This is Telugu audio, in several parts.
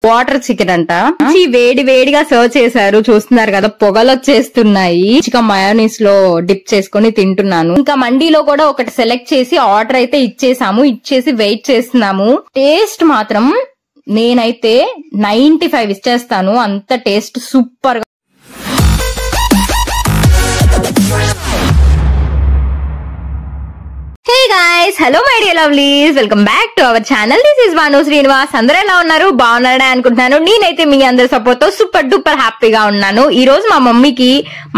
వాటర్ చికెన్ అంట. వేడి వేడిగా సర్వ్ చేశారు, చూస్తున్నారు కదా, పొగలు వచ్చేస్తున్నాయి. చికెన్ మయోనీస్ లో డిప్ చేసుకుని తింటున్నాను. ఇంకా మండీలో కూడా ఒకటి సెలెక్ట్ చేసి ఆర్డర్ అయితే ఇచ్చేసాము, ఇచ్చేసి వెయిట్ చేస్తున్నాము. టేస్ట్ మాత్రం నేనైతే 95 ఇచ్చేస్తాను, అంత టేస్ట్ సూపర్ గా. Hey guys, hello my dear lovelies, welcome back to our channel. This is Vanu Srinivas. అందరూ ఎలా ఉన్నారు? బాగున్నారని అనుకుంటున్నాను. నేనైతే మీ అందరి సపోర్ట్ తో సూపర్ డూపర్ హ్యాపీగా ఉన్నాను. ఈ రోజు మా మమ్మీకి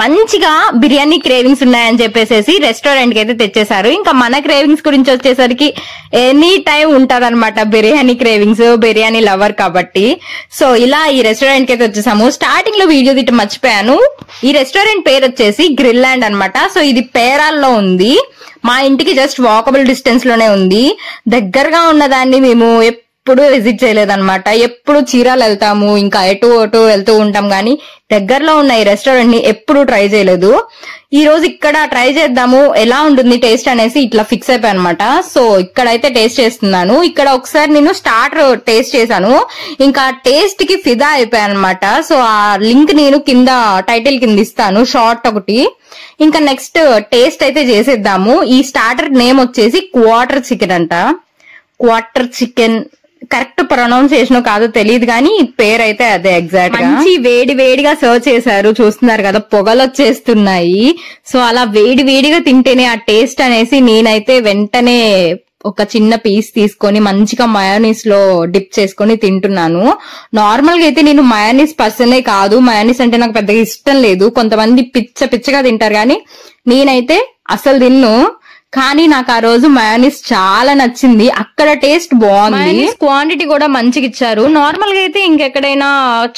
మంచిగా బిర్యానీ క్రేవింగ్స్ ఉన్నాయని చెప్పేసి రెస్టారెంట్ కి అయితే తెచ్చేసారు. ఇంకా మన క్రేవింగ్స్ గురించి వచ్చేసరికి ఎనీ టైం ఉంటదన్నమాట బిర్యానీ క్రేవింగ్స్, బిర్యానీ లవర్ కాబట్టి. సో ఇలా ఈ రెస్టారెంట్ కి అయితే వచ్చేసాము. స్టార్టింగ్ లో వీడియో తీయటం మర్చిపోయాను. ఈ రెస్టారెంట్ పేరు వచ్చేసి గ్రిల్ ల్యాండ్ అన్నమాట. సో ఇది పేరాల్లో ఉంది, మా ఇంటికి జస్ట్ వాకబుల్ డిస్టెన్స్ లోనే ఉంది. దగ్గరగా ఉన్నదాన్ని మేము ఎప్పుడు విజిట్ చేయలేదన్నమాట. ఎప్పుడు చీరాలు వెళ్తాము, ఇంకా ఎటు వెళ్తూ ఉంటాం, గానీ దగ్గరలో ఉన్న ఈ రెస్టారెంట్ ని ఎప్పుడు ట్రై చేయలేదు. ఈ రోజు ఇక్కడ ట్రై చేద్దాము ఎలా ఉంటుంది టేస్ట్ అనేసి ఇట్లా ఫిక్స్ అయిపోయి అనమాట. సో ఇక్కడైతే టేస్ట్ చేస్తున్నాను. ఇక్కడ ఒకసారి నేను స్టార్టర్ టేస్ట్ చేశాను, ఇంకా టేస్ట్ కి ఫిదా అయిపోయాను అనమాట. సో ఆ లింక్ నేను కింద టైటిల్ కింద ఇస్తాను, షార్ట్ ఒకటి. ఇంకా నెక్స్ట్ టేస్ట్ అయితే చేసేద్దాము. ఈ స్టార్టర్ నేమ్ వచ్చేసి క్వార్టర్ చికెన్ అంట. క్వార్టర్ చికెన్ కరెక్ట్ ప్రొనౌన్సియేషన్ కాదో తెలియదు, కానీ పేరు అయితే అదే ఎగ్జాక్ట్ గా. మంచి వేడి వేడిగా సర్వ్ చేశారు, చూస్తున్నారు కదా, పొగలు వచ్చేస్తున్నాయి. సో అలా వేడి వేడిగా తింటేనే ఆ టేస్ట్ అనేసి నేనైతే వెంటనే ఒక చిన్న పీస్ తీసుకొని మంచిగా మయోనీస్ లో డిప్ చేసుకొని తింటున్నాను. నార్మల్ గా అయితే నేను మయోనీస్ పర్సనే కాదు, మయోనీస్ అంటే నాకు పెద్దగా ఇష్టం లేదు. కొంతమంది పిచ్చగా తింటారు, కానీ నేనైతే అసలు తిన్ను. కానీ నాకు ఆ రోజు మయోనీస్ చాలా నచ్చింది. అక్కడ టేస్ట్ బాగుంది, క్వాంటిటీ కూడా మంచిగా ఇచ్చారు. నార్మల్ గా అయితే ఇంకెక్కడైనా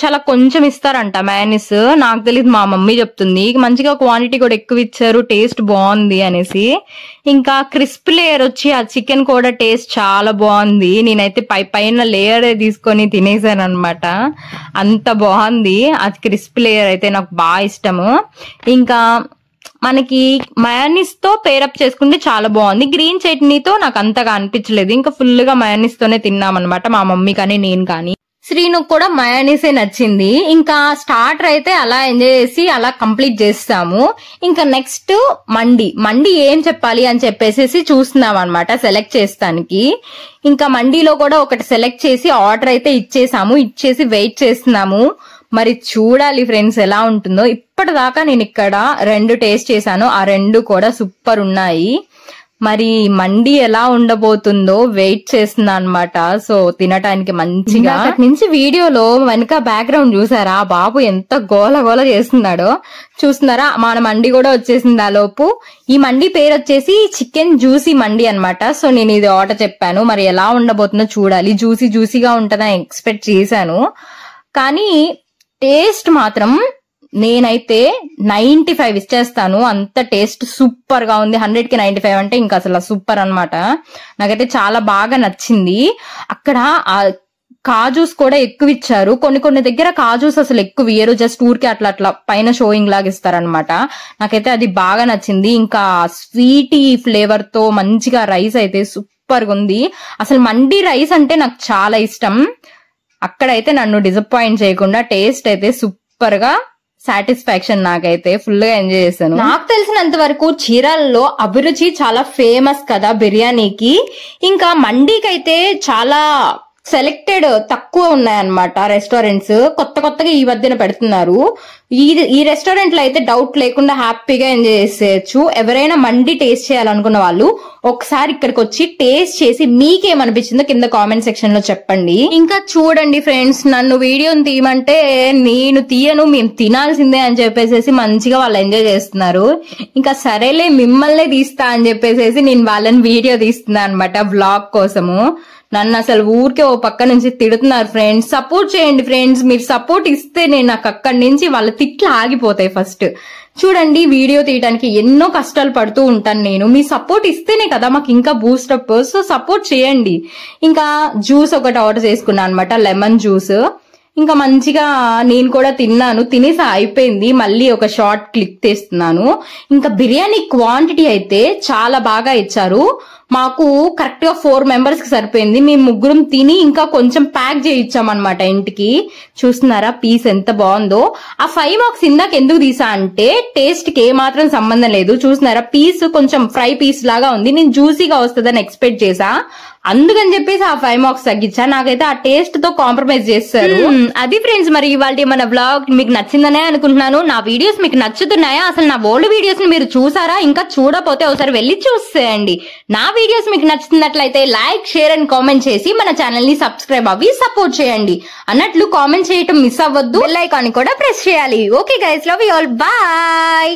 చాలా కొంచెం ఇస్తారంట మయోనీస్, నాకు తెలియదు, మా మమ్మీ చెప్తుంది. మంచిగా క్వాంటిటీ కూడా ఎక్కువ ఇచ్చారు, టేస్ట్ బాగుంది అనేసి. ఇంకా క్రిస్ప్ లేయర్ వచ్చి ఆ చికెన్ కూడా టేస్ట్ చాలా బాగుంది. నేనైతే పైన లేయర్ తీసుకొని తినేసాను అనమాట, అంత బాగుంది. ఆ క్రిస్ప్ లేయర్ అయితే నాకు బాగా ఇష్టము. ఇంకా మనకి మయోనీస్ తో పేరప్ చేసుకుంటే చాలా బాగుంది. గ్రీన్ చట్నీతో నాకు అంతగా అనిపించలేదు. ఇంకా ఫుల్ గా మయోనీస్ తోనే తిన్నామన్నమాట, మా మమ్మీ కానీ నేను కానీ. శ్రీనుకు కూడా మయోనీసే నచ్చింది. ఇంకా స్టార్టర్ అయితే అలా ఎంజాయ్ చేసి అలా కంప్లీట్ చేస్తాము. ఇంకా నెక్స్ట్ మండి ఏం చెప్పాలి అని చెప్పేసి చూస్తున్నాం అనమాట సెలెక్ట్ చేస్తానికి. ఇంకా మండీలో కూడా ఒకటి సెలెక్ట్ చేసి ఆర్డర్ అయితే ఇచ్చేసాము, ఇచ్చేసి వెయిట్ చేస్తున్నాము. మరి చూడాలి ఫ్రెండ్స్ ఎలా ఉంటుందో. ఇప్పటిదాకా నేను ఇక్కడ 2 టేస్ట్ చేశాను, ఆ 2 కూడా సూపర్ ఉన్నాయి. మరి మండి ఎలా ఉండబోతుందో వెయిట్ చేస్తున్నా అనమాట. సో తినటానికి మంచిగా నుంచి వీడియోలో వెనక బ్యాక్గ్రౌండ్ చూసారా, బాబు ఎంత గోల చేస్తున్నాడో చూస్తున్నారా. మన మండి కూడా వచ్చేసింది ఆ లోపు. ఈ మండి పేరు వచ్చేసి చికెన్ జ్యూసీ మండి అనమాట. సో నేను ఇది ఆర్డర్ చెప్పాను, మరి ఎలా ఉండబోతుందో చూడాలి. జ్యూసీగా ఉంటుందని ఎక్స్పెక్ట్ చేశాను, కానీ టేస్ట్ మాత్రం నేనైతే 95 ఇచ్చేస్తాను, అంత టేస్ట్ సూపర్ గా ఉంది. 100కి 95 అంటే ఇంకా అసలు సూపర్ అన్నమాట. నాకైతే చాలా బాగా నచ్చింది. అక్కడ కాజూస్ కూడా ఎక్కువ ఇచ్చారు. కొన్ని దగ్గర కాజూస్ అసలు ఎక్కువ ఇయ్యరు, జస్ట్ ఊరికే అట్లా పైన షోయింగ్ లాగా ఇస్తారనమాట. నాకైతే అది బాగా నచ్చింది. ఇంకా స్వీటీ ఫ్లేవర్ తో మంచిగా రైస్ అయితే సూపర్ గా ఉంది. అసలు మండి రైస్ అంటే నాకు చాలా ఇష్టం. అక్కడైతే నన్ను డిసప్పాయింట్ చేయకుండా టేస్ట్ అయితే సూపర్ గా సాటిస్ఫాక్షన్, నాకైతే ఫుల్ గా ఎంజాయ్ చేశాను. నాకు తెలిసినంత వరకు చీరాలలో అభిరుచి చాలా ఫేమస్ కదా బిర్యానీకి. ఇంకా మండీకి అయితే చాలా సెలెక్టెడ్ తక్కువ ఉన్నాయన్నమాట రెస్టారెంట్స్, కొత్తగా ఈ మధ్యన పెడుతున్నారు. ఈ రెస్టారెంట్ లో అయితే డౌట్ లేకుండా హ్యాపీగా ఎంజాయ్ చేసేయచ్చు. ఎవరైనా మండి టేస్ట్ చేయాలనుకున్న వాళ్ళు ఒకసారి ఇక్కడికి వచ్చి టేస్ట్ చేసి మీకేమనిపించిందో కింద కామెంట్ సెక్షన్ లో చెప్పండి. ఇంకా చూడండి ఫ్రెండ్స్, నన్ను వీడియోని తీయమంటే నేను తీయను, మేము తినాల్సిందే అని చెప్పేసి మంచిగా వాళ్ళు ఎంజాయ్ చేస్తున్నారు. ఇంకా సరేలే మిమ్మల్నే తీస్తా అని చెప్పేసి నేను వాళ్ళని వీడియో తీస్తున్నా అనమాట వ్లాగ్ కోసము. నన్ను అసలు ఊరికే ఓ పక్క నుంచి తిడుతున్నారు. ఫ్రెండ్స్ సపోర్ట్ చేయండి ఫ్రెండ్స్, మీరు సపోర్ట్ ఇస్తేనే నాకు అక్కడి నుంచి వాళ్ళ తిట్లు ఆగిపోతాయి. ఫస్ట్ చూడండి, వీడియో తీయడానికి ఎన్నో కష్టాలు పడుతూ ఉంటాను నేను, మీ సపోర్ట్ ఇస్తేనే కదా మాకు ఇంకా బూస్టప్. సో సపోర్ట్ చేయండి. ఇంకా జ్యూస్ ఒకటి ఆర్డర్ చేసుకున్నాను అనమాట, లెమన్ జ్యూస్. ఇంకా మంచిగా నేను కూడా తిన్నాను, తినేసి అయిపోయింది. మళ్ళీ ఒక షార్ట్ క్లిక్ తీస్తున్నాను. ఇంకా బిర్యానీ క్వాంటిటీ అయితే చాలా బాగా ఇచ్చారు. మాకు కరెక్ట్ గా 4 మెంబర్స్ కి సరిపోయింది. మేము ముగ్గురం తిని ఇంకా కొంచెం ప్యాక్ చేయించామన్నమాట ఇంటికి. చూస్తున్నారా పీస్ ఎంత బాగుందో. ఆ 5 మార్క్స్ ఇందాక ఎందుకు తీసా అంటే టేస్ట్ కి ఏ మాత్రం సంబంధం లేదు. చూస్తున్నారా పీస్ కొంచెం ఫ్రై పీస్ లాగా ఉంది. నేను జ్యూసీగా వస్తుందని ఎక్స్పెక్ట్ చేసా, అందుకని చెప్పేసి ఆ 5 మార్క్స్ తగ్గించా. నాకైతే ఆ టేస్ట్ తో కాంప్రమైజ్ చేస్తారు. అది ఫ్రెండ్స్, మరి ఇవాళ మన బ్లాగ్ మీకు నచ్చిందనే అనుకుంటున్నాను. నా వీడియోస్ మీకు నచ్చుతున్నాయా? అసలు నా ఓల్డ్ వీడియోస్ ని మీరు చూసారా? ఇంకా చూడపోతే ఒకసారి వెళ్ళి చూసేయండి. నా వీడియోస్ మీకు నచ్చుతున్నట్లయితే లైక్, షేర్ అండ్ కామెంట్ చేసి మన ఛానల్ ని సబ్స్క్రైబ్ అవ్వి సపోర్ట్ చేయండి. అన్నట్లు కామెంట్ చేయటం మిస్ అవ్వద్దు. బెల్ ఐకాన్ కూడా ప్రెస్ చేయాలి. Okay guys, love you all, bye.